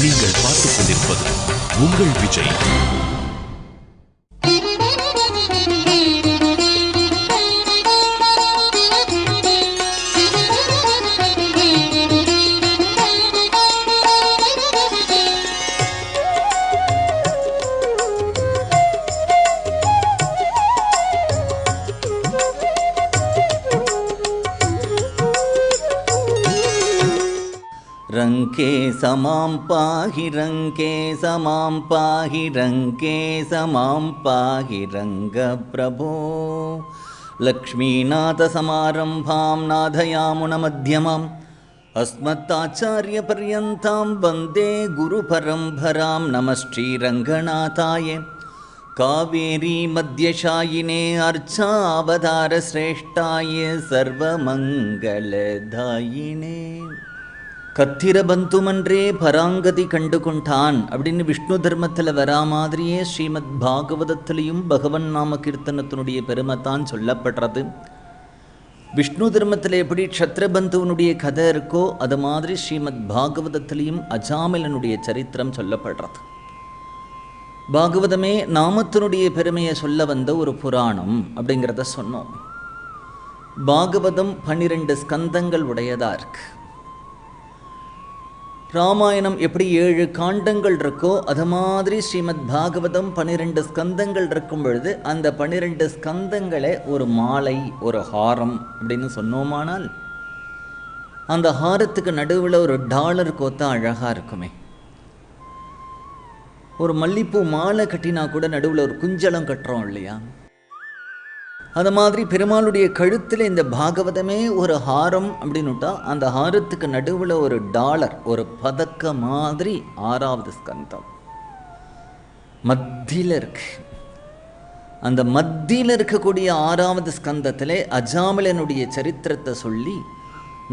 நீங்கள் பார்த்துக் கொண்டிருப்பது உங்கள் விஜய். रंके समां पाहि रंके समां पाहि रंके समां पाहि रंगप्रभो लक्ष्मीनाथसमारम्भां नाथयामुनमध्यमाम् अस्मत्ताचार्यपर्यन्तां वन्दे गुरुपरम्परां. नमः श्रीरङ्गनाथाय कावेरी मध्यशायिने अर्चावतारश्रेष्ठाय सर्वमङ्गलदायिने. கத்திர பந்துமன்றே பராங்கதி கண்டு கொண்டான் அப்படின்னு விஷ்ணு தர்மத்தில் வரா மாதிரியே ஸ்ரீமத் பாகவதத்திலையும் பகவன் நாம கீர்த்தனத்தினுடைய பெருமை தான் சொல்லப்படுறது. விஷ்ணு தர்மத்தில் எப்படி க்ஷத்ரபந்துவனுடைய கதை இருக்கோ அது மாதிரி ஸ்ரீமத் பாகவதத்திலையும் அஜாமிலனுடைய சரித்திரம் சொல்லப்படுறது. பாகவதமே நாமத்தினுடைய பெருமையை சொல்ல வந்த ஒரு புராணம் அப்படிங்கிறத சொன்னோம். பாகவதம் 12 ஸ்கந்தங்கள் உடையதா இருக்கு. ராமாயணம் எப்படி 7 காண்டங்கள் இருக்கோ அது மாதிரி ஸ்ரீமத் பாகவதம் 12 ஸ்கந்தங்கள் இருக்கும் பொழுது அந்த 12 ஸ்கந்தங்களை ஒரு மாலை, ஒரு ஹாரம் அப்படின்னு சொன்னோமானால் அந்த ஹாரத்துக்கு நடுவில் ஒரு டாலர் கோத்தா அழகாக இருக்குமே. ஒரு மல்லிப்பூ மாலை கட்டினா கூட நடுவில் ஒரு குஞ்சலம் கட்டுறோம் இல்லையா? அது மாதிரி பெருமாளுடைய கழுத்தில் இந்த பாகவதமே ஒரு ஹாரம் அப்படின்னுட்டா அந்த ஹாரத்துக்கு நடுவில் ஒரு டாலர், ஒரு பதக்க மாதிரி 6வது ஸ்கந்தம் மத்தியில் இருக்கு. அந்த மத்தியில் இருக்கக்கூடிய 6வது ஸ்கந்தத்திலே அஜாமிலனுடைய சரித்திரத்தை சொல்லி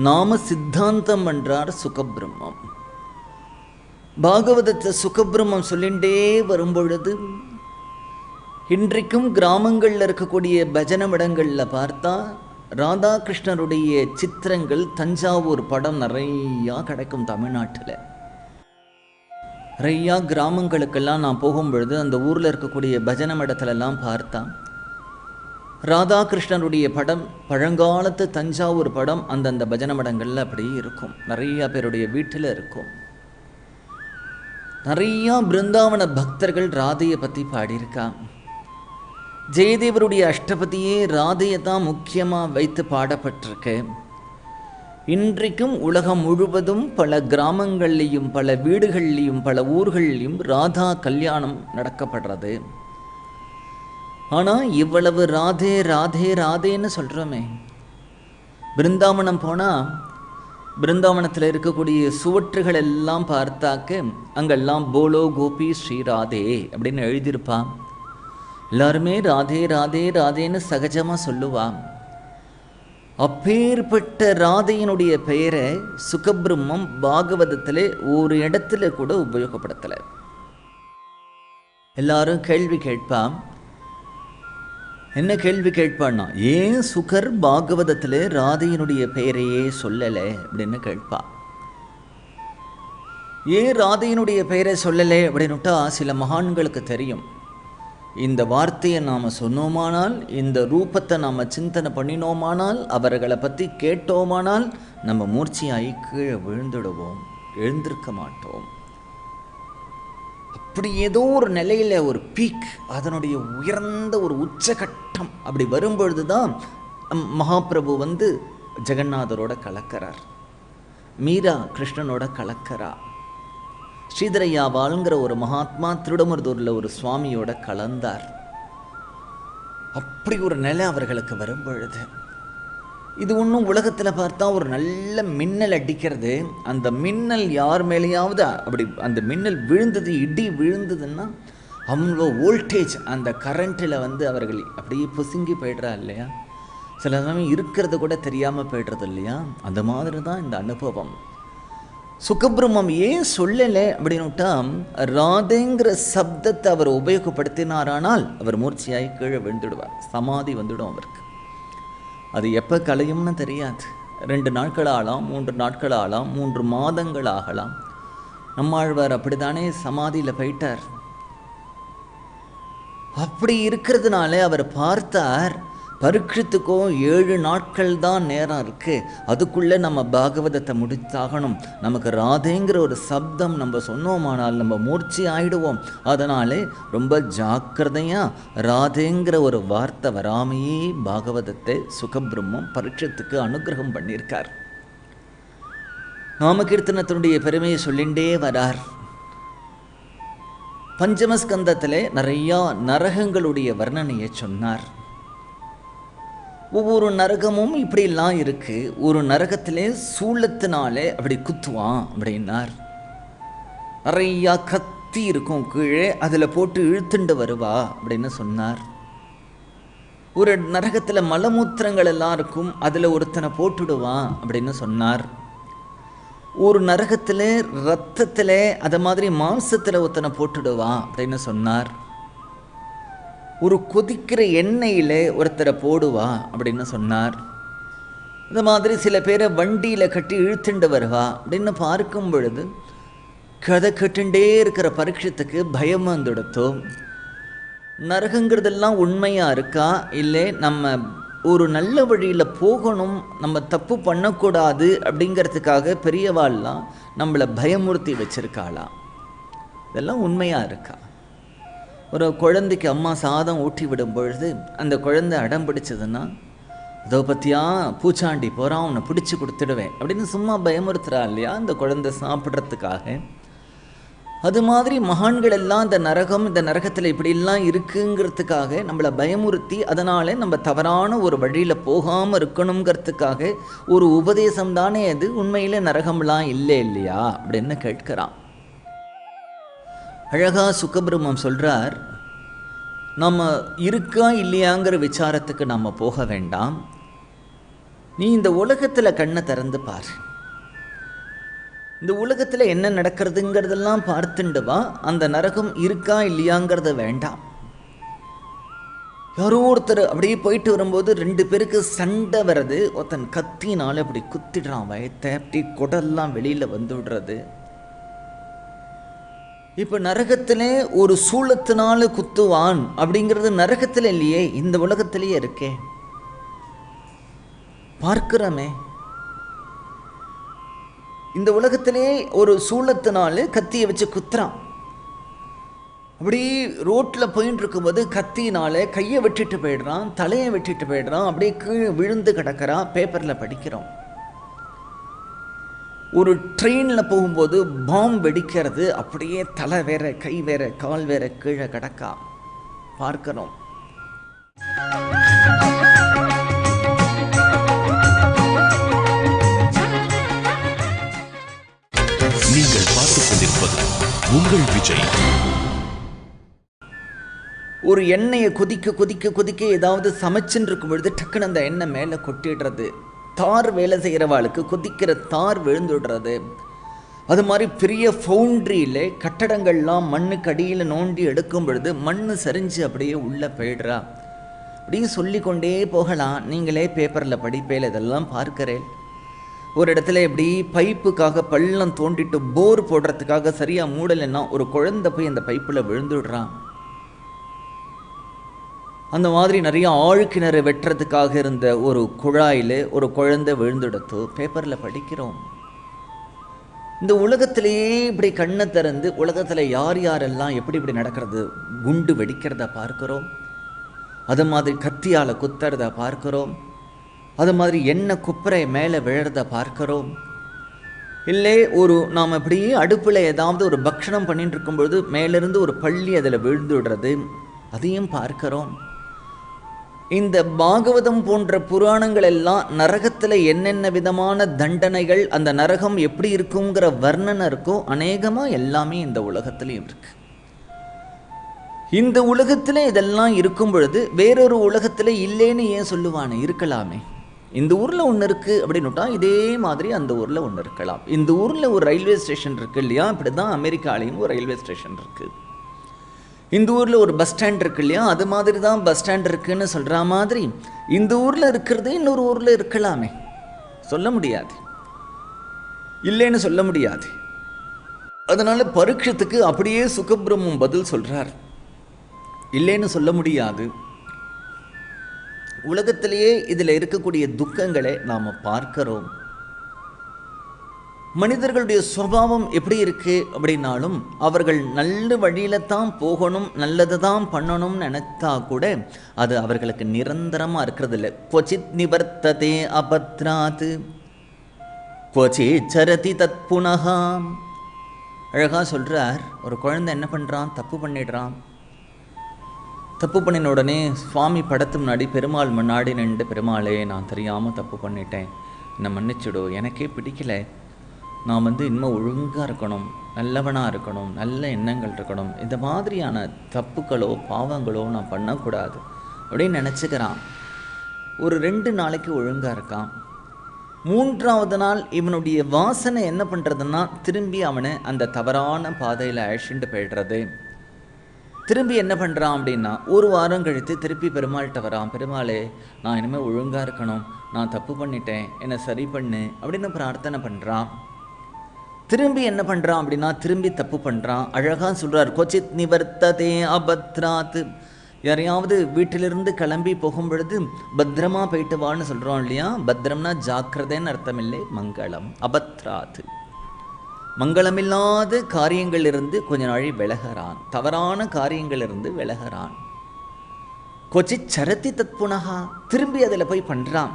நாம சித்தாந்தம் என்றார் சுகபிரம்மம். பாகவதத்தை சுகபிரம்மம் சொல்லிண்டே வரும்பொழுது இன்றைக்கும் கிராமங்களில் இருக்கக்கூடிய பஜன மடங்களில் பார்த்தா ராதாகிருஷ்ணருடைய சித்திரங்கள், தஞ்சாவூர் படம் நிறையா கிடைக்கும். தமிழ்நாட்டில் நிறையா கிராமங்களுக்கெல்லாம் நான் போகும்பொழுது அந்த ஊரில் இருக்கக்கூடிய பஜன மடத்துலலாம் பார்த்தா ராதாகிருஷ்ணருடைய படம், பழங்காலத்து தஞ்சாவூர் படம் அந்தந்த பஜன மடங்களில் அப்படியே இருக்கும். நிறையா பேருடைய வீட்டில் இருக்கும். நிறையா பிருந்தாவன பக்தர்கள் ராதையை பற்றி பாடியிருக்கா. ஜெயதேவருடைய அஷ்டபதியே ராதையை தான் முக்கியமாக வைத்து பாடப்பட்டிருக்கு. இன்றைக்கும் உலகம் முழுவதும் பல கிராமங்கள்லேயும் பல வீடுகள்லேயும் பல ஊர்கள்லேயும் ராதா கல்யாணம் நடக்கப்படுறது. ஆனால் இவ்வளவு ராதே ராதே ராதேன்னு சொல்கிறோமே, பிருந்தாவனம் போனால் பிருந்தாவனத்தில் இருக்கக்கூடிய சுவற்றுகள் எல்லாம் பார்த்தாக்க அங்கெல்லாம் போலோ கோபி ஸ்ரீ ராதே அப்படின்னு எழுதியிருப்பான். எல்லாருமே ராதே ராதே ராதேன்னு சகஜமாக சொல்லுவான். அப்பேற்பட்ட ராதையினுடைய பெயரை சுகபிரம்மம் பாகவதத்தில் ஒரு இடத்துல கூட உபயோகப்படுத்தலை. எல்லாரும் கேள்வி கேட்பான். என்ன கேள்வி கேட்பான்னா, ஏன் சுகர் பாகவதத்தில் ராதையினுடைய பெயரையே சொல்லலை அப்படின்னு கேட்பான். ஏன் ராதையினுடைய பெயரை சொல்லலை அப்படின்னுட்டா சில மகான்களுக்கு தெரியும். இந்த வார்த்தையை நாம் சொன்னோமானால், இந்த ரூபத்தை நாம் சிந்தனை பண்ணினோமானால், அவர்களை பற்றி கேட்டோமானால் நம்ம மூர்ச்சியாகி கீழே விழுந்துடுவோம், எழுந்திருக்க மாட்டோம். அப்படி ஏதோ ஒரு நிலையில் ஒரு பீக், அதனுடைய உயர்ந்த ஒரு உச்சகட்டம் அப்படி வரும்பொழுது தான் மகாபிரபு வந்து ஜெகநாதரோட கலக்கிறார், மீரா கிருஷ்ணனோட கலக்கிறா, ஸ்ரீதரையாவாளுங்கிற ஒரு மகாத்மா திருடமருதூரில் ஒரு சுவாமியோட கலந்தார். அப்படி ஒரு நிலை அவர்களுக்கு வரும்பொழுது இது ஒன்றும் உலகத்தில் பார்த்தா ஒரு நல்ல மின்னல் அடிக்கிறது. அந்த மின்னல் யார் மேலேயாவது அப்படி அந்த மின்னல் விழுந்தது, இடி விழுந்ததுன்னா அவ்வளோ வோல்டேஜ் அந்த கரண்ட்டில் வந்து அவர்கள் அப்படியே பொசுங்கி போய்ட்றா இல்லையா? சில சமயம் இருக்கிறது கூட தெரியாமல் போய்ட்றது இல்லையா? அந்த மாதிரி தான் இந்த அனுபவம். சுகபிரம்மம் ஏன் சொல்லலை அப்படின்னுட்டா, ராதேங்கிற சப்தத்தை அவர் உபயோகப்படுத்தினாரானால் அவர் மூர்ச்சியாகி கீழே விழுந்துடுவார், சமாதி வந்துடும் அவருக்கு. அது எப்போ கலையும்னு தெரியாது. 2 நாட்கள் ஆகலாம், 3 நாட்கள் ஆகலாம், 3 மாதங்கள் ஆகலாம். நம்மாழ்வார் அப்படித்தானே சமாதியில் போயிட்டார். அப்படி இருக்கிறதுனால அவர் பார்த்தார், பரீட்சித்துக்கும் 7 நாட்கள் தான் நேரம் இருக்கு, அதுக்குள்ளே நம்ம பாகவதத்தை முடித்தாகணும். நமக்கு ராதேங்கிற ஒரு சப்தம் நம்ம சொன்னோமானால் நம்ம மூர்ச்சி ஆயிடுவோம். அதனாலே ரொம்ப ஜாக்கிரதையாக ராதேங்கிற ஒரு வார்த்தை வராமையே பாகவதத்தை சுகபிரம்மம் பரீட்சத்துக்கு அனுகிரகம் பண்ணியிருக்கார். நாமகீர்த்தனத்தினுடைய பெருமையை சொல்லிண்டே வரார். பஞ்சமஸ்கந்தத்தில் நிறையா நரகங்களுடைய வர்ணனையை சொன்னார். ஒவ்வொரு நரகமும் இப்படிலாம் இருக்கு. ஒரு நரகத்திலே சூளத்தினாலே அப்படி குத்துவான் அப்படின்னார். நிறையா கத்தி இருக்கும் கீழே, அதில் போட்டு இழுத்துண்டு வருவா அப்படின்னு சொன்னார். ஒரு நரகத்தில் மலமூத்திரங்கள் எல்லாம் இருக்கும், அதில் ஒருத்தனை போட்டுடுவான் அப்படின்னு சொன்னார். ஒரு நரகத்தில் ரத்தத்தில் அதை மாதிரி மாம்சத்தில் ஒருத்தனை போட்டுடுவான் அப்படின்னு சொன்னார். ஒரு கொதிக்கிற எண்ணெயில் ஒருத்தரை போடுவா அப்படின்னு சொன்னார். இந்த மாதிரி சில பேரை வண்டியில் கட்டி இழுத்துண்டு வருவா அப்படின்னு பார்க்கும் பொழுது கதை கட்டுண்டே இருக்கிற பரீட்சத்துக்கு பயம் வந்துடுத்தோ. நரகங்கிறதெல்லாம் உண்மையாக இருக்கா, இல்லை நம்ம ஒரு நல்ல வழியில் போகணும், நம்ம தப்பு பண்ணக்கூடாது அப்படிங்கிறதுக்காக பெரியவாள்லாம் நம்மளை பயமுறுத்தி வச்சிருக்காளா, இதெல்லாம் உண்மையாக இருக்கா? ஒரு குழந்தைக்கு அம்மா சாதம் ஊட்டி விடும் பொழுது அந்த குழந்தை அடம் பிடிச்சதுன்னா, அதோ பற்றியா பூச்சாண்டி போகிறான், அவனை பிடிச்சி கொடுத்துடுவேன் அப்படின்னு சும்மா பயமுறுத்துறா இல்லையா அந்த குழந்தை சாப்பிட்றதுக்காக. அது மாதிரி மகான்கள் எல்லாம் இந்த நரகம், இந்த நரகத்தில் இப்படிலாம் இருக்குங்கிறதுக்காக நம்மளை பயமுறுத்தி, அதனால நம்ம தவறான ஒரு வழியில் போகாமல் இருக்கணுங்கிறதுக்காக ஒரு உபதேசம் தானே அது. உண்மையில் நரகம்லாம் இல்லை இல்லையா அப்படின்னு கேட்கிறான். அழகா சுகபிரம்மம் சொல்கிறார், நம்ம இருக்கா இல்லையாங்கிற விசாரத்துக்கு நம்ம போக வேண்டாம். நீ இந்த உலகத்தில் கண்ணை திறந்து பார், இந்த உலகத்தில் என்ன நடக்கிறதுங்கிறதெல்லாம் பார்த்துண்டு வா. அந்த நரகம் இருக்கா இல்லையாங்கிறத வேண்டாம். யாரோ ஒருத்தர் அப்படியே போயிட்டு வரும்போது 2 பேருக்கு சண்டை வர்றது, ஒருத்தன் கத்தினால அப்படி குத்திடுறான் வயத்தை, அப்படி குடல்லாம் வெளியில் வந்து விடுறது. இப்போ நரகத்திலே ஒரு சூளத்தினால குத்துவான் அப்படிங்கிறது நரகத்தில் இல்லையே, இந்த உலகத்திலேயே இருக்கே, பார்க்கிறோமே. இந்த உலகத்திலே ஒரு சூளத்தினால கத்தியை வச்சு குத்துறான். அப்படி ரோட்டில் போயின்னு இருக்கும்போது கத்தினால கையை வெட்டிட்டு போயிடுறான், தலையை வெட்டிட்டு போயிடுறான், அப்படியே கீழே விழுந்து கிடக்கிறான். பேப்பரில் படிக்கிறோம். ஒரு ட்ரெயினில் போகும்போது பாம்பு வெடிக்கிறது, அப்படியே தலை வேற, கை வேற, கால் வேற கீழே கிடக்கா, பார்க்கிறோம். நீங்கள் பார்த்துக் கொண்டிருப்பது உங்கள் விஜய். ஒரு எண்ணெயை கொதிக்க கொதிக்க கொதிக்க ஏதாவது சமைச்சுன்னு இருக்கும் பொழுது டக்குன்னு அந்த எண்ணெய் மேலே கொட்டிடுறது. தார் வேலை செய்கிறவாளுக்கு கொதிக்கிற தார் விழுந்துடுறது. அது மாதிரி பெரிய ஃபவுண்ட்ரியில் கட்டடங்கள்லாம் மண்ணுக்கு அடியில் நோண்டி எடுக்கும் பொழுது மண் சரிஞ்சு அப்படியே உள்ளே போயிடுறா. அப்படியே சொல்லிக்கொண்டே போகலாம். நீங்களே பேப்பரில் படிப்பேல் இதெல்லாம் பார்க்கிறேன். ஒரு இடத்துல எப்படி பைப்புக்காக பள்ளம் தோண்டிட்டு போர் போடுறதுக்காக சரியாக மூடலைன்னா ஒரு குழந்தை போய் அந்த பைப்பில் விழுந்துடுறான். அந்த மாதிரி நிறைய ஆழ்கிணறு வெட்டுறதுக்காக இருந்த ஒரு குழாயில் ஒரு குழந்தை விழுந்துடுத்து பேப்பரில் படிக்கிறோம். இந்த உலகத்திலேயே இப்படி கண்ணை திறந்து உலகத்தில் யார் யாரெல்லாம் எப்படி இப்படி நடக்கிறது, குண்டு வெடிக்கிறத பார்க்கிறோம். அது மாதிரி கத்தியால் குத்துறத பார்க்கிறோம். அது மாதிரி எண்ணெய் குப்பரை மேலே விழுறத பார்க்கிறோம். இல்லை நாம் இப்படியே அடுப்பில் ஏதாவது ஒரு பக்ஷணம் பண்ணிட்டு இருக்கும்பொழுது மேலிருந்து ஒரு பள்ளி அதில் விழுந்து விடுறது, அதையும் பார்க்கிறோம். இந்த பாகவதம் போன்ற புராணங்கள் எல்லாம் நரகத்தில் என்னென்ன விதமான தண்டனைகள், அந்த நரகம் எப்படி இருக்குங்கிற வர்ணனை இருக்கோ அநேகமாக எல்லாமே இந்த உலகத்திலையும் இருக்கு. இந்த உலகத்தில் இதெல்லாம் இருக்கும் பொழுது வேறொரு உலகத்தில் இல்லைன்னு ஏன் சொல்லுவானே, இருக்கலாமே. இந்த ஊரில் ஒன்று இருக்குது அப்படின்னுட்டா இதே மாதிரி அந்த ஊரில் ஒன்று இருக்கலாம். இந்த ஊரில் ஒரு ரயில்வே ஸ்டேஷன் இருக்குது இல்லையா, இப்படி தான் அமெரிக்காலையும் ஒரு ரயில்வே ஸ்டேஷன் இருக்குது. இந்த ஊரில் ஒரு பஸ் ஸ்டாண்ட் இருக்கு இல்லையா, அது மாதிரி தான் பஸ் ஸ்டாண்ட் இருக்குன்னு சொல்கிற மாதிரி இந்த ஊரில் இருக்கிறது இன்னொரு ஊரில் இருக்கலாமே, சொல்ல முடியாது, இல்லைன்னு சொல்ல முடியாது. அதனால பரீட்சத்துக்கு அப்படியே சுகபிரம்மம் பதில் சொல்றார். இல்லைன்னு சொல்ல முடியாது. உலகத்திலேயே இதில் இருக்கக்கூடிய துக்கங்களை நாம் பார்க்கிறோம். மனிதர்களுடைய சுபாவம் எப்படி இருக்கு அப்படின்னாலும் அவர்கள் நல்ல வழியில தான் போகணும், நல்லது தான் பண்ணணும்னு நினைத்தா கூட அது அவர்களுக்கு நிரந்தரமாக இருக்கிறது இல்லை. கொச்சித் நிவர்த்ததே அபத்ராத் கொச்சித் சரதி தத் புனகா. அழகாக சொல்கிறார், ஒரு குழந்தை என்ன பண்ணுறான், தப்பு பண்ணிடுறான். தப்பு பண்ணின உடனே சுவாமி படத்து முன்னாடி பெருமாள் முன்னாடி நின்று, பெருமாளே நான் தெரியாமல் தப்பு பண்ணிட்டேன், என்னை மன்னிச்சுடு, எனக்கே பிடிக்கல, நான் இன்னும் ஒழுங்காக இருக்கணும், நல்லவனாக இருக்கணும், நல்ல எண்ணங்கள் இருக்கணும், இந்த மாதிரியான தப்புக்களோ பாவங்களோ நான் பண்ணக்கூடாது அப்படின்னு நினச்சிக்கிறான். ஒரு 2 நாளைக்கு ஒழுங்காக இருக்கான். 3ஆவது நாள் இவனுடைய வாசனை என்ன பண்ணுறதுன்னா திரும்பி அவனை அந்த தவறான பாதையில் அழைச்சிட்டு போய்டுறது. திரும்பி என்ன பண்ணுறான் அப்படின்னா 1 வாரம் கழித்து திருப்பி பெருமாள்கிட்ட வரான். பெருமாளே நான் இனிமேல் ஒழுங்காக இருக்கணும், நான் தப்பு பண்ணிட்டேன், என்னை சரி பண்ணு அப்படின்னு பிரார்த்தனை பண்ணுறான். திரும்பி என்ன பண்ணுறான் அப்படின்னா திரும்பி தப்பு பண்ணுறான். அழகாக சொல்கிறார், கொச்சித் நிவர்த்ததே அபத்ராத். யாரையாவது வீட்டிலிருந்து கிளம்பி போகும் பொழுது பத்திரமா போயிட்டு வான்னு சொல்கிறோம் இல்லையா? பத்திரம்னா ஜாக்கிரதைன்னு அர்த்தம் இல்லை, மங்களம். அபத்ராத் மங்களமில்லாத காரியங்கள் இருந்து கொஞ்ச நாளை விலகிறான், தவறான காரியங்கள் இருந்து விலகிறான். கொச்சித் சரதி தத் புனகா, திரும்பி அதில் போய் பண்ணுறான்.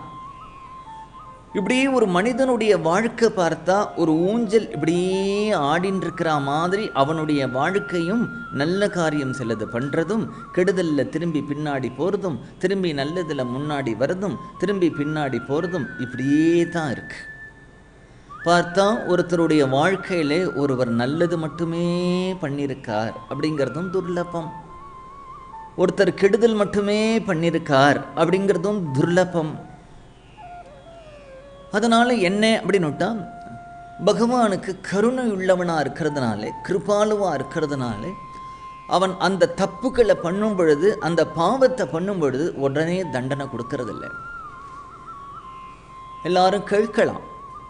இப்படியே ஒரு மனிதனுடைய வாழ்க்கை பார்த்தா ஒரு ஊஞ்சல் இப்படியே ஆடின்னு இருக்கிற மாதிரி அவனுடைய வாழ்க்கையும் நல்ல காரியம் சிலது பண்ணுறதும், கெடுதலில் திரும்பி பின்னாடி போகிறதும், திரும்பி நல்லதில் முன்னாடி வர்றதும், திரும்பி பின்னாடி போகிறதும் இப்படியே தான் இருக்கு. பார்த்தா ஒருத்தருடைய வாழ்க்கையிலே ஒருவர் நல்லது மட்டுமே பண்ணியிருக்கார் அப்படிங்கிறதும் துர்லபம், ஒருத்தர் கெடுதல் மட்டுமே பண்ணியிருக்கார் அப்படிங்கிறதும் துர்லபம். அதனால் என்ன அப்படின்னுட்டா பகவானுக்கு கருணை உள்ளவனாக இருக்கிறதுனால, கிருபாலுவாக இருக்கிறதுனால அவன் அந்த தப்புக்களை பண்ணும் பொழுது, அந்த பாவத்தை பண்ணும் பொழுது உடனே தண்டனை கொடுக்கறதில்லை. எல்லாரும் கேட்கலாம்,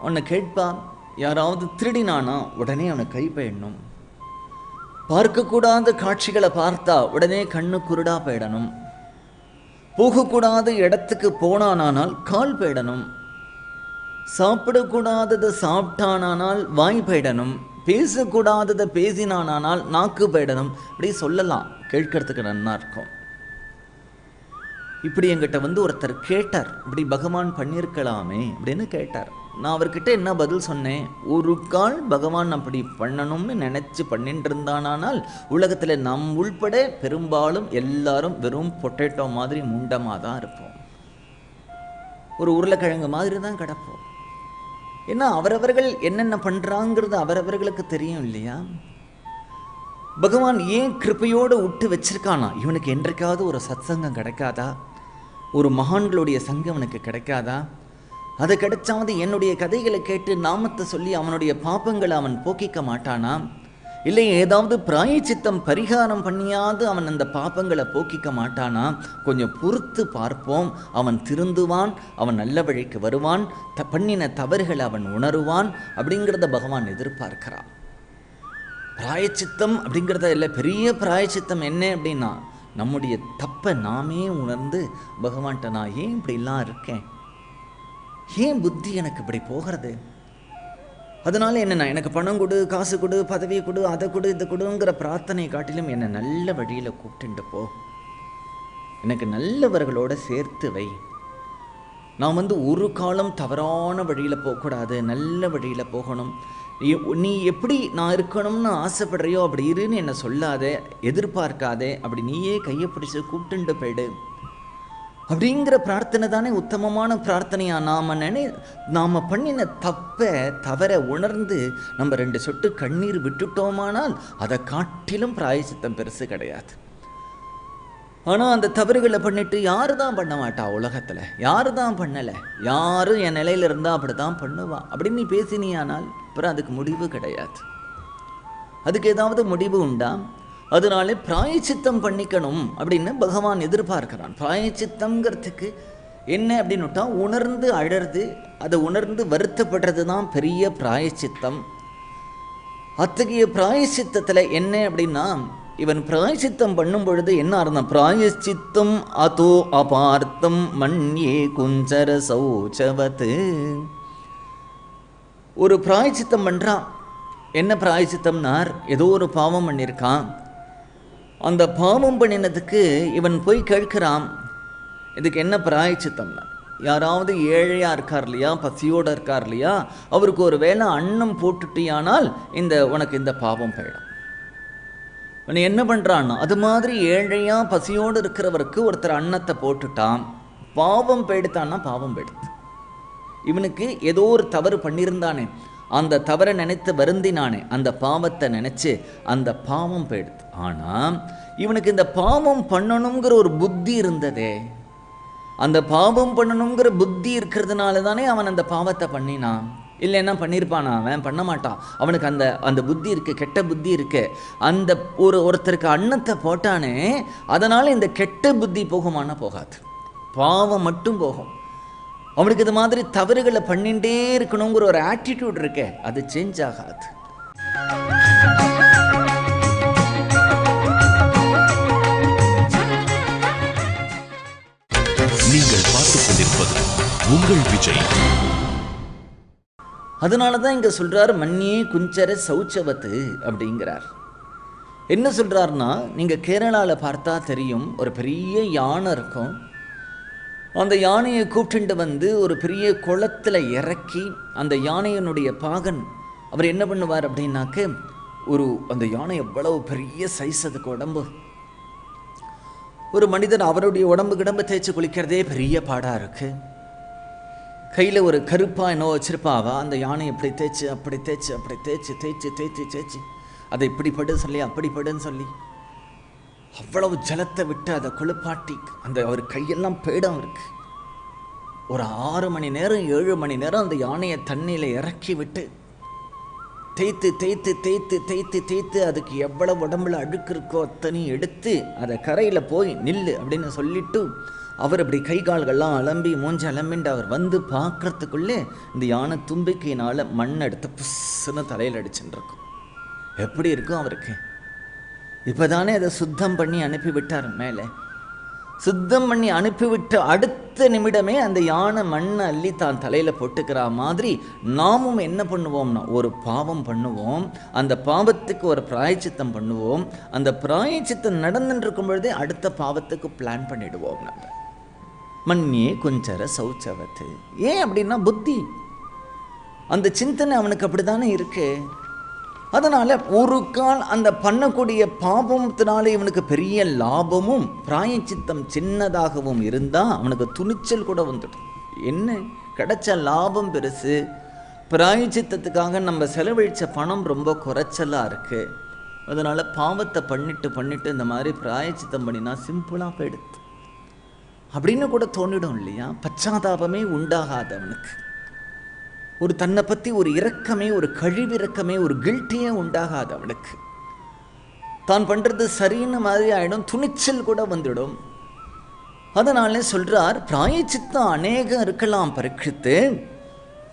உன்னை கேட்பான், யாராவது திருடினானா உடனே அவனை கை போயிடணும், பார்க்கக்கூடாத காட்சிகளை பார்த்தா உடனே கண்ணு குருடா போயிடணும், போகக்கூடாத இடத்துக்கு போனானால் கால் போயிடணும், சாப்பிடக்கூடாததை சாப்பிட்டானால் வாய் போயிடணும், பேசக்கூடாததை பேசினானால் நாக்கு போயிடணும். இப்படி சொல்லலாம், கேட்கறதுக்கு நல்லா இருக்கும். இப்படி என்கிட்ட ஒருத்தர் கேட்டார், இப்படி பகவான் பண்ணியிருக்கலாமே அப்படின்னு கேட்டார். நான் அவர்கிட்ட என்ன பதில் சொன்னேன், ஒரு கால் பகவான் அப்படி பண்ணணும்னு நினச்சி பண்ணிட்டு இருந்தானால் உலகத்தில் நம் உள்பட பெரும்பாலும் எல்லாரும் வெறும் பொட்டேட்டோ மாதிரி முண்டமாக தான் இருப்போம், ஒரு உருளைக்கிழங்கு மாதிரி தான் கிடப்போம். ஏன்னா அவரவர்கள் என்னென்ன பண்ணுறாங்கிறது அவரவர்களுக்கு தெரியும் இல்லையா? பகவான் ஏன் கிருப்பையோடு விட்டு வச்சிருக்கானா? இவனுக்கு என்றைக்காவது ஒரு சத்சங்கம் கிடைக்காதா? ஒரு மகான்களுடைய சங்கம் அவனுக்கு கிடைக்காதா? அது கிடைச்சாவது என்னுடைய கதைகளை கேட்டு நாமத்தை சொல்லி அவனுடைய பாப்பங்களை அவன் போக்கிக்க மாட்டானா? இல்லை ஏதாவது பிராயச்சித்தம் பரிகாரம் பண்ணியாவது அவன் அந்த பாப்பங்களை போக்கிக்க மாட்டானா? கொஞ்சம் பொறுத்து பார்ப்போம், அவன் திருந்துவான், அவன் நல்ல வழிக்கு வருவான், பண்ணின தவறுகளை அவன் உணருவான் அப்படிங்கிறத பகவான் எதிர்பார்க்கிறான். பிராயச்சித்தம் அப்படிங்கிறத இல்லை, பெரிய பிராயச்சித்தம் என்ன அப்படின்னா நம்முடைய தப்பை நாமே உணர்ந்து பகவான்கிட்ட நான் ஏன் இப்படிலாம் இருக்கேன், ஏன் புத்தி எனக்கு இப்படி போகிறது, அதனால என்னென்ன எனக்கு பணம் கொடு, காசு கொடு, பதவி கொடு, அதை கொடு, இதை கொடுங்கிற பிரார்த்தனை காட்டிலும் என்னை நல்ல வழியில் கூப்பிட்டுட்டு போ, எனக்கு நல்லவர்களோட சேர்த்து வை, நான் ஒரு காலம் தவறான வழியில் போகக்கூடாது, நல்ல வழியில் போகணும், நீ எப்படி நான் இருக்கணும்னு ஆசைப்படுறியோ அப்படி இருன்னு என்னை சொல்லாதே, எதிர்பார்க்காதே, அப்படி நீயே கையை பிடிச்சி கூப்பிட்டுண்டு போயிடு அப்படிங்கிற பிரார்த்தனை தானே உத்தமமான பிரார்த்தனையா? நாம் பண்ணின தப்பை தவற உணர்ந்து நம்ம 2 சொட்டு கண்ணீர் விட்டுட்டோமானால் அதை காட்டிலும் பிராயச்சித்தம் பெருசு கிடையாது. ஆனால் அந்த தவறுகளை பண்ணிட்டு யாரு தான் பண்ண மாட்டா உலகத்தில்? யாரு தான் பண்ணலை? யாரும் என் நிலையில் இருந்தால் அப்படி தான் பண்ணுவா அப்படின்னு நீ பேசினியானால் அப்புறம் அதுக்கு முடிவு கிடையாது. அதுக்கு ஏதாவது முடிவு உண்டா? அதனால பிராயச்சித்தம் பண்ணிக்கணும் அப்படின்னு பகவான் எதிர்பார்க்கிறான். பிராயச்சித்தங்கிறதுக்கு என்ன அப்படின்னுட்டா உணர்ந்து அழறது, அதை உணர்ந்து வருத்தப்படுறது தான் பெரிய பிராயச்சித்தம். அத்தகைய பிராயசித்தத்தில் என்ன அப்படின்னா, இவன் பிராயசித்தம் பண்ணும் பொழுது என்ன அர்த்தம்? பிராயசித்தம் அதோ அபார்த்தம் மண்யே குஞ்சர சௌச்சவத்து. ஒரு பிராயசித்தம் பண்ணுறான். என்ன பிராயசித்தம்னார்? ஏதோ ஒரு பாவம் பண்ணியிருக்கான். அந்த பாவம் பண்ணினதுக்கு இவன் போய் கேட்கிறான், இதுக்கு என்ன பிராயச்சித்தம்னா, யாராவது ஏழையாக இருக்கார் இல்லையா, பசியோடு இருக்கார் இல்லையா, அவருக்கு ஒரு வேளை அன்னம் போட்டுட்டியானால் உனக்கு இந்த பாவம் போயிடும். இவன் என்ன பண்ணுறான்னா, அது மாதிரி ஏழையாக பசியோடு இருக்கிறவருக்கு ஒருத்தர் அன்னத்தை போட்டுட்டான், பாவம் போயிடுத்தான்னா பாவம் போயிடுது. இவனுக்கு ஏதோ ஒரு தவறு பண்ணியிருந்தானே, அந்த தவறை நினைத்து வருந்தினானே, அந்த பாவத்தை நினச்சி அந்த பாவம் போயிடுது. ஆனால் இவனுக்கு இந்த பாவம் பண்ணணுங்கிற ஒரு புத்தி இருந்ததே, அந்த பாவம் பண்ணணுங்கிற புத்தி இருக்கிறதுனால தானே அவன் அந்த பாவத்தை பண்ணினான். இல்லைன்னா பண்ணியிருப்பானா? அவன் பண்ண மாட்டான். அவனுக்கு அந்த புத்தி இருக்குது, கெட்ட புத்தி இருக்குது. அந்த ஒருத்தருக்கு அன்னத்தை போட்டானே, அதனால் இந்த கெட்ட புத்தி போகுமானா போகாது, பாவம் மட்டும் போகும். அவனுக்கு இது மாதிரி தவறுகளை பண்ணிகிட்டே இருக்கணுங்கிற ஒரு ஆட்டிடியூட் இருக்கே, அது சேஞ்ச் ஆகாது. நீங்கள் பார்த்துக் கொண்டிருப்பது உங்கள் விஜய். அதனால தான் இங்கே சொல்கிறார் மண்யே குஞ்சர சௌச்சவத்து அப்படிங்கிறார். என்ன சொல்கிறாருன்னா, நீங்கள் கேரளாவில் பார்த்தா தெரியும், ஒரு பெரிய யானை இருக்கும். அந்த யானையை கூப்பிட்டு வந்து ஒரு பெரிய குளத்தில் இறக்கி, அந்த யானையினுடைய பாகன் அவர் என்ன பண்ணுவார் அப்படின்னாக்க, அந்த யானை எவ்வளவு பெரிய சைஸ், அதுக்கு உடம்பு, ஒரு மனிதன் அவருடைய உடம்பு தேய்ச்சி குளிக்கிறதே பெரிய பாடாக இருக்குது. கையில் ஒரு கருப்பாக என்னோ வச்சிருப்பாவா, அந்த யானை இப்படி தேய்ச்சி அப்படி தேய்ச்சி அப்படி தேய்ச்சி தேய்ச்சி தேய்ச்சி தேய்ச்சி அதை இப்படி படுன்னு சொல்லி அப்படி படுன்னு சொல்லி அவ்வளவு ஜலத்தை விட்டு அதை குளிப்பாட்டி, அவர் கையெல்லாம் பேடம் இருக்கு. ஒரு 6 மணி நேரம் 7 மணி நேரம் அந்த யானையை தண்ணியில் இறக்கி விட்டு தேய்த்து தேய்த்து தேய்த்து தேய்த்து தேய்த்து அதுக்கு எவ்வளவு உடம்புல அழுக்கு இருக்கோ அத்தனையும் எடுத்து அதை கரையில் போய் நில்லு அப்படின்னு சொல்லிட்டு அவர் அப்படி கை கால்கள்லாம் அலம்பி மூஞ்சி அலம்பிண்டு அவர் வந்து பார்க்கறதுக்குள்ளே இந்த யானை தும்பிக்கையினால் மண் எடுத்து புஸ்ஸுன்னு தலையில் அடிச்சுட்டு இருக்கும். எப்படி இருக்கும் அவருக்கு? இப்போ தானே அதை சுத்தம் பண்ணி அனுப்பிவிட்டார் மேலே. சுத்தம் பண்ணி அனுப்பிவிட்டு அடுத்த நிமிடமே அந்த யானை மண்ணை அள்ளி தான் தலையில் போட்டுக்கிற மாதிரி நாமும் என்ன பண்ணுவோம்னா, ஒரு பாவம் பண்ணுவோம், அந்த பாவத்துக்கு ஒரு பிராயச்சித்தம் பண்ணுவோம். அந்த பிராயச்சித்தம் நடந்துட்டு இருக்கும் பொழுதே அடுத்த பாவத்துக்கு பிளான் பண்ணிடுவோம். நம்ம மண்யே குஞ்சர சௌச்சவத்து. ஏன் அப்படின்னா புத்தி, அந்த சிந்தனை அவனுக்கு அப்படி தானே இருக்கு. அதனால் ஒரு கால் அந்த பண்ணக்கூடிய பாபத்தினால இவனுக்கு பெரிய லாபமும் பிராயச்சித்தம் சின்னதாகவும் இருந்தால் அவனுக்கு துணிச்சல் கூட வந்துடும். என்ன கிடைச்ச லாபம் பெருசு, பிராயச்சித்தத்துக்காக நம்ம செலவழித்த பணம் ரொம்ப குறைச்சலாக இருக்குது. அதனால் பாவத்தை பண்ணிட்டு இந்த மாதிரி பிராயச்சித்தம் பண்ணினா சிம்பிளாக போயிடுது அப்படின்னு கூட தோணிடும் இல்லையா? பச்சாதாபமே உண்டாகாது அவனுக்கு. ஒரு தன்னை பற்றி ஒரு இரக்கமே, ஒரு கழிவிறக்கமே, ஒரு கில்ட்டியே உண்டாகாது அவனுக்கு. தான் பண்ணுறது சரின்னு மாதிரி ஆகிடும், துணிச்சல் கூட வந்துடும். அதனால சொல்கிறார், பிராயச்சித்தம் அநேகம் இருக்கலாம் பரீட்சித்து,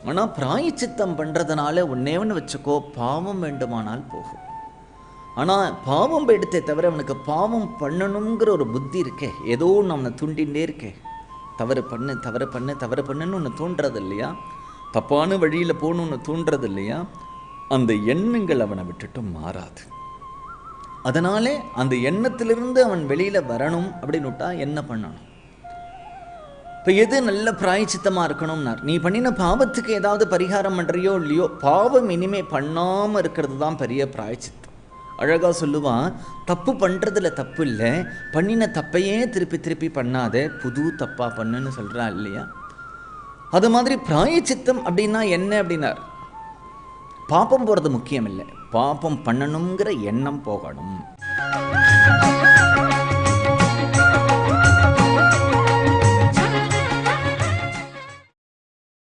ஆனால் பிராயச்சித்தம் பண்ணுறதுனால ஒன்னே ஒன்று வச்சுக்கோ, பாவம் வேண்டுமானால் போகும். ஆனால் பாவம் எடுத்தே தவிர அவனுக்கு பாவம் பண்ணணுங்கிற ஒரு புத்தி இருக்கே, ஏதோ ஒன்று அவனை தூண்டிகிட்டே இருக்கே. தவறு பண்ணு தவறு பண்ணு தவறு பண்ணுன்னு ஒன்று தூண்டுறது இல்லையா? தப்பான வழியில் போகணுன்னு தூண்டுறது இல்லையா? அந்த எண்ணங்கள் அவனை விட்டுட்டு மாறாது. அதனாலே அந்த எண்ணத்திலிருந்து அவன் வெளியில் வரணும் அப்படின்னுட்டா என்ன பண்ணணும்? இப்போ எது நல்ல பிராயச்சித்தமாக இருக்கணும்னார், நீ பண்ணின பாவத்துக்கு ஏதாவது பரிகாரம் பண்ணுறியோ இல்லையோ, பாவம் இனிமே பண்ணாமல் இருக்கிறது தான் பெரிய பிராயச்சித்தம். அழகாக சொல்லுவான், தப்பு பண்ணுறதுல தப்பு இல்லை, பண்ணின தப்பையே திருப்பி திருப்பி பண்ணாத, புது தப்பாக பண்ணுன்னு சொல்கிறா இல்லையா? அது மாதிரி பிராயச்சித்தம் அப்படின்னா என்ன அப்படின்னார், பாப்பம் போகிறது முக்கியம் இல்லை, பாப்பம் பண்ணணுங்கிற எண்ணம் போகணும்.